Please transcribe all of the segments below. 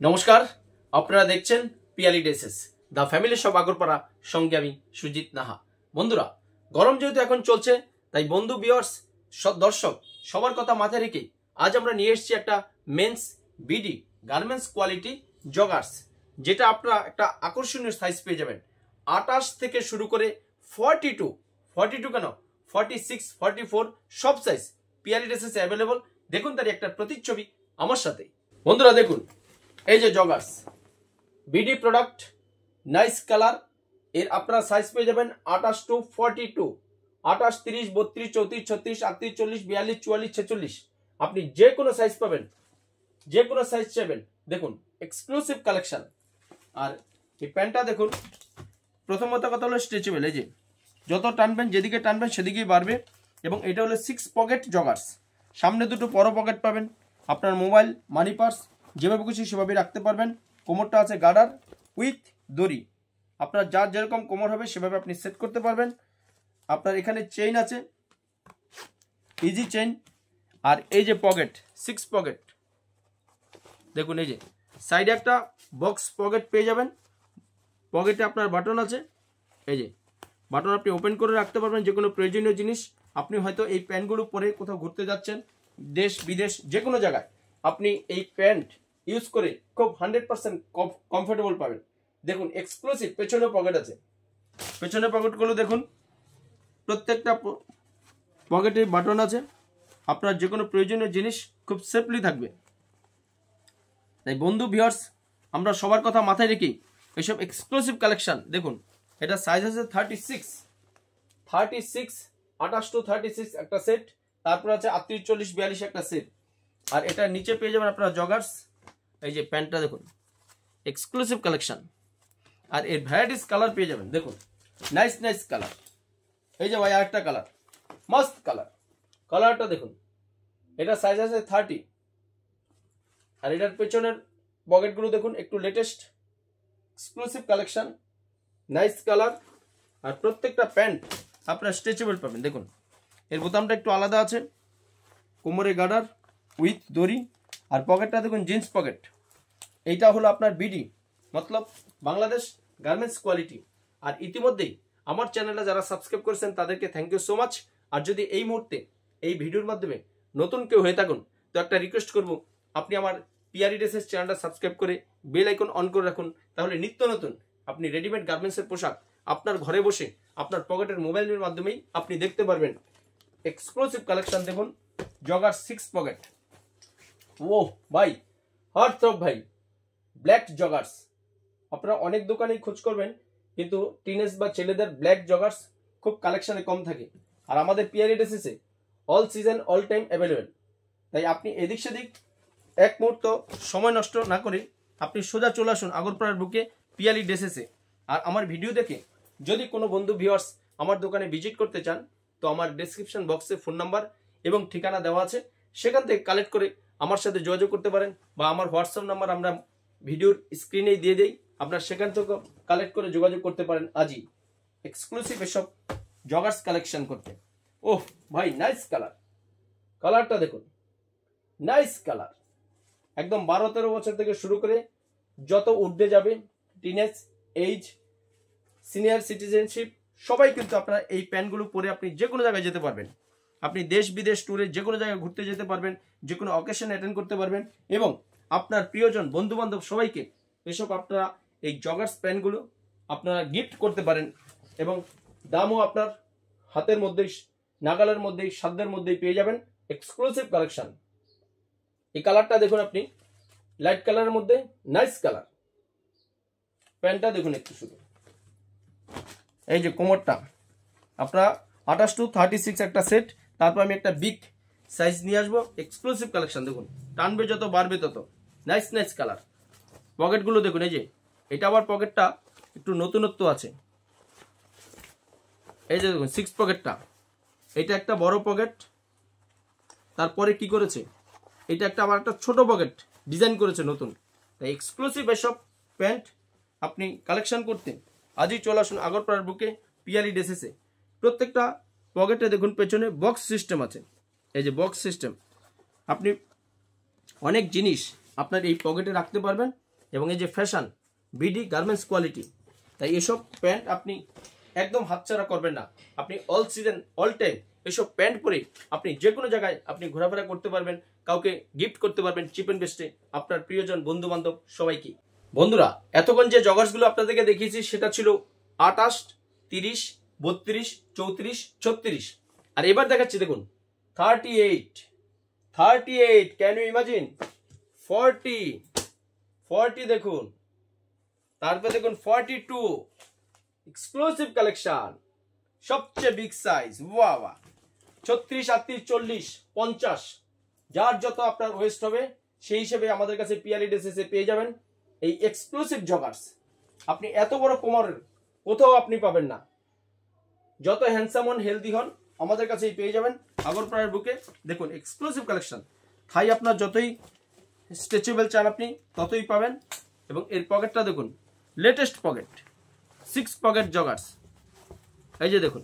নমস্কার, আপনারা দেখছেন Piyali dresses the family shop Agarpara, সঙ্গে আমি সুজিত নাহা। বন্ধুরা, গরম যেহেতু এখন চলছে, তাই বন্ধু ভিউয়ার্স দর্শক সবার কথা মাথায় রেখে আজ আমরা নিয়ে এসেছি একটা men's BD garments quality joggers, যেটা আপনারা একটা আকর্ষণীয় সাইজ পেয়ে যাবেন। 28 থেকে শুরু করে 42 কেন 46, 44 সব সাইজ পিয়ালি ড্রেসেস অ্যাভেলেবল। দেখুন তার একটা প্রতিচ্ছবি আমার সাথে। বন্ধুরা দেখুন, এই যে joggers BD product, nice colour. এর আপনারা সাইজ পেয়ে যাবেন 28 টু 42, 28, 30, 32, 34, 36, 38, 40, 42, 44, 46। আপনি যে কোনো সাইজ পাবেন, যে কোনো সাইজ চাইবেন। দেখুন এক্সক্লুসিভ কালেকশন। আর এই প্যান্টটা দেখুন, প্রথমত কথা হলো স্ট্রেচেবল। এই যে যত টানবেন, যেদিকে টানবেন সেদিকেই বাড়বে। এবং এটা হলো 6 পকেট জগার্স। সামনে দুটো বড় পকেট পাবেন, আপনার মোবাইল, মানি পার্স যেভাবে খুশি সেভাবে রাখতে পারবেন। কোমরটা আছে গার্ডার উইথ দড়ি, আপনার যার যেরকম কোমর হবে সেভাবে আপনি সেট করতে পারবেন। আপনার এখানে চেইন আছে, ইজি চেইন। আর এই যে পকেট, 6 পকেট দেখুন। এই যে সাইডে একটা বক্স পকেট পেয়ে যাবেন। পকেটে আপনার বাটন আছে, এই যে বাটন আপনি ওপেন করে রাখতে পারবেন যে কোনো প্রয়োজনীয় জিনিস। আপনি হয়তো এই প্যান্টগুলো পরে কোথাও ঘুরতে যাচ্ছেন, দেশ বিদেশ যে কোনো জায়গায় আপনি এই প্যান্ট ইউজ করে খুব 100% কমফোর্টেবল পাবেন। দেখুন এক্সক্লুসিভ পেছনে পকেট আছে। পেছনে পকেটগুলো দেখুন, প্রত্যেকটা পকেটে বাটন আছে। আপনার যে কোনো প্রয়োজনীয় জিনিস খুব সেফলি থাকবে। তাই বন্ধু ভিউয়ার্স, আমরা সবার কথা মাথায় রেখে এইসব এক্সক্লুসিভ কালেকশন দেখুন। এটা সাইজ আছে 36, 28 টু 36 একটা সেট। তারপর আছে 38, 40, 42 একটা সেট। আর এটা নিচে পেয়ে যাবেন আপনারা জগার্স। এই যে প্যান্টটা দেখুন, এক্সক্লুসিভ কালেকশন। আর এর ভ্যারাইটিস কালার পেয়ে যাবেন। দেখুন নাইস নাইস কালার। এই যে ভাই আরেকটা কালার, মস্ত কালার। কালারটা দেখুন, এটা সাইজ আছে 30। আর এটার পেছনের পকেটগুলো দেখুন, একটু latest exclusive collection, nice colour. আর প্রত্যেকটা প্যান্ট আপনারা স্ট্রেচেবল পাবেন। দেখুন এর বোতামটা একটু আলাদা আছে, কোমরে গার্ডার উইথ দড়ি। আর পকেটটা দেখুন জিন্স পকেট। এইটা হলো আপনার বিডি মতলব বাংলাদেশ গার্মেন্টস কোয়ালিটি। আর ইতিমধ্যেই আমার চ্যানেলটা যারা সাবস্ক্রাইব করেছেন তাদেরকে থ্যাংক ইউ সো মাচ। আর যদি এই মুহূর্তে এই ভিডিওর মাধ্যমে নতুন কেউ হয়ে থাকুন, তো একটা রিকোয়েস্ট করব, আপনি আমার পিয়ারি ড্রেসেস চ্যানেলটা সাবস্ক্রাইব করে বেল আইকন অন করে রাখুন। তাহলে নিত্য নতুন আপনি রেডিমেড গার্মেন্টসের পোশাক আপনার ঘরে বসে আপনার পকেটের মোবাইলের মাধ্যমেই আপনি দেখতে পারবেন। এক্সক্লুসিভ কালেকশন দেখুন, জগার 6 পকেট। ও ভাই হার্ট থ্রব ভাই, ব্ল্যাক জগার্স। আপনারা অনেক দোকানেই খোঁজ করবেন, কিন্তু টিনেজ বা ছেলেদের ব্ল্যাক জগার্স খুব কালেকশনে কম থাকে। আর আমাদের পিয়ারি ড্রেসেসে all season all time available. তাই আপনি এদিক সেদিক এক মুহূর্ত সময় নষ্ট না করে আপনি সোজা চলে আসুন আগরপাড়ার বুকে পিয়ালি ড্রেসেসে। আর আমার ভিডিও দেখে যদি কোনো বন্ধু ভিউয়ার্স আমার দোকানে ভিজিট করতে চান, তো আমার ডেসক্রিপশন বক্সে ফোন নাম্বার এবং ঠিকানা দেওয়া আছে, সেখান থেকে কালেক্ট করে আমার সাথে যোগাযোগ করতে পারেন। বা আমার হোয়াটসঅ্যাপ নাম্বার আমরা ভিডিওর স্ক্রিনেই দিয়ে দেই, আপনার সেখান থেকে কালেক্ট করে যোগাযোগ করতে পারেন আজই এক্সক্লুসিভ এসব জগার্স কালেকশন করতে। ওহ ভাই নাইস কালার। কালারটা দেখুন, নাইস কালার। একদম 12-13 বছর থেকে শুরু করে যত ঊর্ধ্বে যাবে, টিনেজ এইজ, সিনিয়র সিটিজেনশিপ, সবাই কিন্তু আপনারা এই প্যান্টগুলো পরে আপনি যে কোনো জায়গায় যেতে পারবেন। আপনি দেশ বিদেশ ট্যুরে যে কোনো জায়গায় ঘুরতে যেতে পারবেন, যে কোনো অকেশন অ্যাটেন্ড করতে পারবেন। এবং আপনার প্রিয়জন, বন্ধু বান্ধব সবাইকে এসব আপনারা এই জগার্স প্যান্টগুলো আপনারা গিফট করতে পারেন। এবং দামও আপনার হাতের মধ্যেই, নাগালের মধ্যেই, সাধ্যের মধ্যেই পেয়ে যাবেন। Exclusive collection. এই কালারটা দেখুন আপনি, লাইট কালারের মধ্যে নাইস কালার। প্যান্টটা দেখুন একটু শুধু। এই যে কোমরটা আপনারা 28 টু 36 একটা সেট। তারপর আমি একটা বিগ সাইজ নিয়ে আসবো। এক্সক্লুসিভ কালেকশন দেখুন, টানবে যত বাড়বে তত। Nice nice colour. পকেটগুলো দেখুন, এই যে এটা আবার পকেটটা একটু নতুনত্ব আছে। এই যে দেখুন 6 পকেটটা, এটা একটা বড় পকেট। তারপরে কি করেছে, এটা একটা আবার একটা ছোট পকেট ডিজাইন করেছে নতুন। তাই এক্সক্লুসিভ এসব প্যান্ট আপনি কালেকশন করতে আজই চলে আসুন আগরপাড়ার বুকে পিয়ালি ড্রেসেসে। প্রত্যেকটা পকেটে দেখুন পেছনে বক্স সিস্টেম আছে। এই যে বক্স সিস্টেম, আপনি অনেক জিনিস আপনার এই পকেটে রাখতে পারবেন এবং এই যে ফ্যাশন বিডি গার্মেন্টস কোয়ালিটি। তাই এসব প্যান্ট আপনি একদম হাতছাড়া করবেন না। আপনি অল সিজন অল টাইম এসব প্যান্ট পরে আপনি যে কোনো জায়গায় আপনি ঘোরাফেরা করতে পারবেন, কাউকে গিফট করতে পারবেন চিপ অ্যান্ড বেস্টে, আপনার প্রিয়জন বন্ধু বান্ধব সবাইকে। বন্ধুরা, এতক্ষণ যে জগার্সগুলো আপনাদেরকে দেখিয়েছি সেটা ছিল 28, 30, 32, 34, 36। আর এবার দেখাচ্ছি দেখুন 38, ক্যান ইউ ইমাজিন? 40 দেখুন, তারপর দেখুন 42 এক্সক্লুসিভ কালেকশন, সবচেয়ে বিগ সাইজ। বাহ বাহ, 36, 38, 40, 50, যার যত আপনার ওয়েস্ট হবে সেই হিসেবে আমাদের কাছে পিয়ালি ড্রেসেসে পেয়ে যাবেন এই এক্সক্লুসিভ জগার্স। আপনি এত বড় কোমরের কোথাও আপনি পাবেন না। যত হ্যান্ডসাম হন, হেলদি হন, আমাদের কাছেই পেয়ে যাবেন আগরপাড়ার বুকে। দেখুন এক্সক্লুসিভ কালেকশন। থাই আপনার যতই স্ট্রেচেবল চান আপনি ততই পাবেন। এবং এর পকেটটা দেখুন, লেটেস্ট পকেট, 6 পকেট জগার্স। এই যে দেখুন,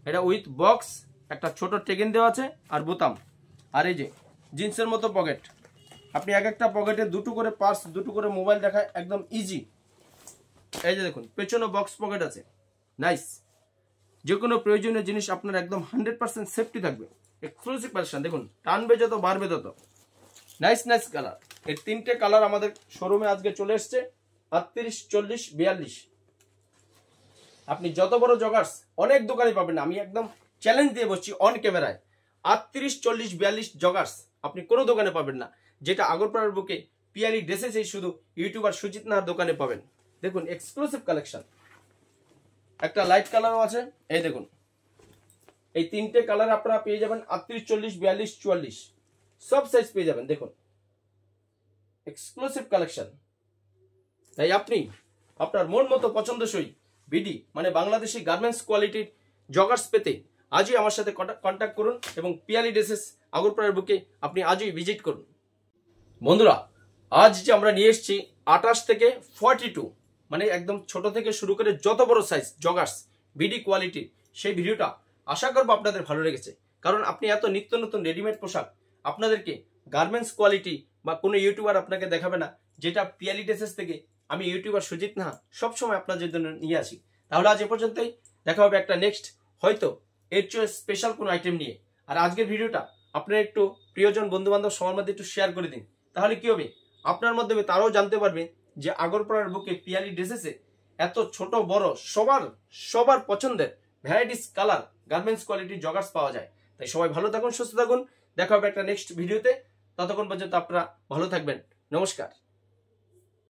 এটা উইথ বক্স, একটা ছোট টেকেন দেওয়া আছে আর বোতাম। আর এই যে জিন্সের মতো পকেট, আপনি এক একটা পকেটে দুটো করে পার্স, দুটো করে মোবাইল রাখা একদম ইজি। এই যে দেখুন, পেছনে বক্স পকেট আছে, নাইস। যে কোনো প্রয়োজনীয় জিনিস আপনার একদম 100% সেফটি থাকবে। এক্সক্লুসিভ কালেকশন দেখুন, টানবে যত বাড়বে তত। Nice colour. এর 3টে কালার আমাদের শোরুমে আজকে চলে এসছে, 38, 40, 42। আপনি যত বড় জগার্স অনেক দোকানে পাবেন না, আমি একদম চ্যালেঞ্জ দিয়ে বসছি অন ক্যামেরায়। 38, 40, 42 জগার্স আপনি কোনো দোকানে পাবেন না, যেটা আগরপাড়ার বুকে পিয়ালি ড্রেসেসেই শুধু ইউটিউবার সুজিত নাহার দোকানে পাবেন। দেখুন এক্সক্লুসিভ কালেকশন। একটা লাইট কালারও আছে, এই দেখুন। এই 3টে কালার আপনারা পেয়ে যাবেন 38, 40, 42, 44, সব সাইজ পেয়ে যাবেন। দেখুন এক্সক্লুসিভ কালেকশন। তাই আপনি আপনার মন মতো পছন্দসই বিডি মানে বাংলাদেশি গার্মেন্টস কোয়ালিটির জগার্স পেতে আজই আমার সাথে কন্ট্যাক্ট করুন এবং পিয়ালি ড্রেসেস আগরপাড়ার বুকে আপনি আজই ভিজিট করুন। বন্ধুরা, আজ যে আমরা নিয়ে এসেছি 28 থেকে 42, মানে একদম ছোট থেকে শুরু করে যত বড় সাইজ জগার্স বিডি কোয়ালিটির, সেই ভিডিওটা আশা করবো আপনাদের ভালো লেগেছে। কারণ আপনি এত নিত্য নতুন রেডিমেড পোশাক আপনাদেরকে গার্মেন্টস কোয়ালিটি বা কোনো ইউটিউবার আপনাকে দেখাবে না, যেটা পিয়ালি ড্রেসেস থেকে আমি ইউটিউবার সুজিত নাহা সবসময় আপনাদের জন্য নিয়ে আসি। তাহলে আজ এ পর্যন্তই, দেখা হবে একটা নেক্সট হয়তো এর চেয়ে স্পেশাল কোনো আইটেম নিয়ে। আর আজকের ভিডিওটা আপনার একটু প্রিয়জন বন্ধু বান্ধব সবার মধ্যে একটু শেয়ার করে দিন, তাহলে কি হবে আপনার মাধ্যমে তারাও জানতে পারবে যে আগরপাড়ার বুকে পিয়ালি ড্রেসেসে এত ছোট বড় সবার পছন্দের ভ্যারাইটিস কালার গার্মেন্টস কোয়ালিটির জগার্স পাওয়া যায়। তাই সবাই ভালো থাকুন, সুস্থ থাকুন, দেখা হবে একটা নেক্সট ভিডিওতে। ততক্ষণ পর্যন্ত আপনারা ভালো থাকবেন। নমস্কার।